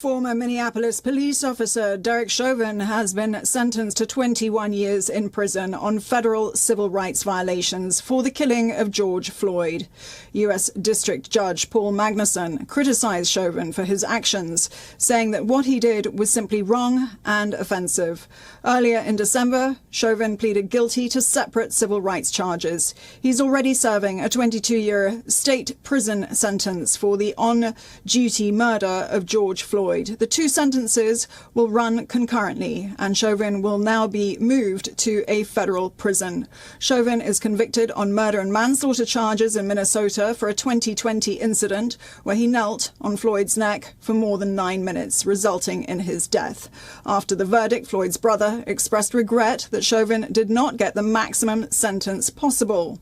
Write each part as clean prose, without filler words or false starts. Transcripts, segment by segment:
Former Minneapolis police officer Derek Chauvin has been sentenced to 21 years in prison on federal civil rights violations for the killing of George Floyd. U.S. District Judge Paul Magnuson criticized Chauvin for his actions, saying that what he did was simply wrong and offensive. Earlier in December, Chauvin pleaded guilty to separate civil rights charges. He's already serving a 22-year state prison sentence for the on-duty murder of George Floyd. The two sentences will run concurrently, and Chauvin will now be moved to a federal prison. Chauvin is convicted on murder and manslaughter charges in Minnesota for a 2020 incident where he knelt on Floyd's neck for more than 9 minutes, resulting in his death. After the verdict, Floyd's brother expressed regret that Chauvin did not get the maximum sentence possible.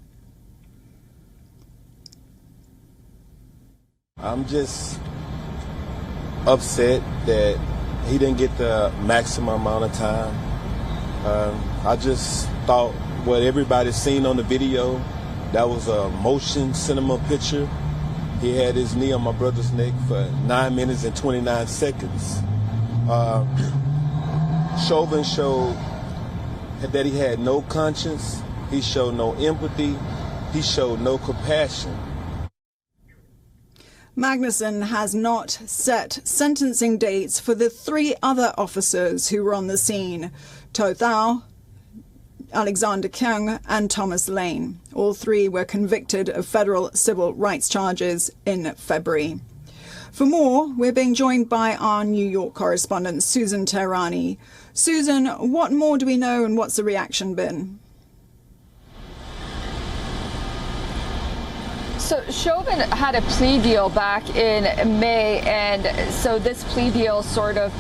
I'm just upset that he didn't get the maximum amount of time. I just thought what everybody's seen on the video, that was a motion cinema picture. He had his knee on my brother's neck for 9 minutes and 29 seconds. Chauvin showed that he had no conscience, he showed no empathy, he showed no compassion. Magnuson has not set sentencing dates for the three other officers who were on the scene: To Thao, Alexander Kyung and Thomas Lane. All three were convicted of federal civil rights charges in February. For more, we're being joined by our New York correspondent, Susan Tehrani. Susan, what more do we know and what's the reaction been? So Chauvin had a plea deal back in May, and so this plea deal sort of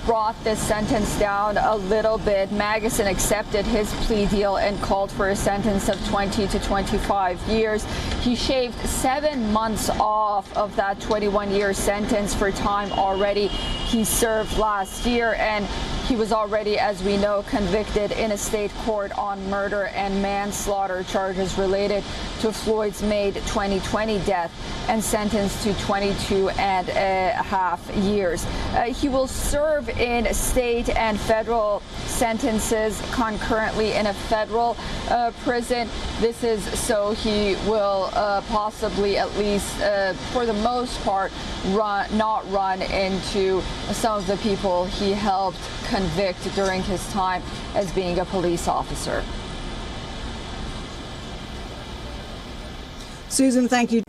brought this sentence down a little bit. Magnuson accepted his plea deal and called for a sentence of 20 to 25 years. He shaved 7 months off of that 21-year sentence for time already he served last year, and he was already, as we know, convicted in a state court on murder and manslaughter charges related to Floyd's May 2020 death and sentenced to 22.5 years. He will serve in state and federal sentences concurrently in a federal prison. This is so he will possibly, at least for the most part, not run into some of the people he helped convict during his time as being a police officer. Susan, thank you.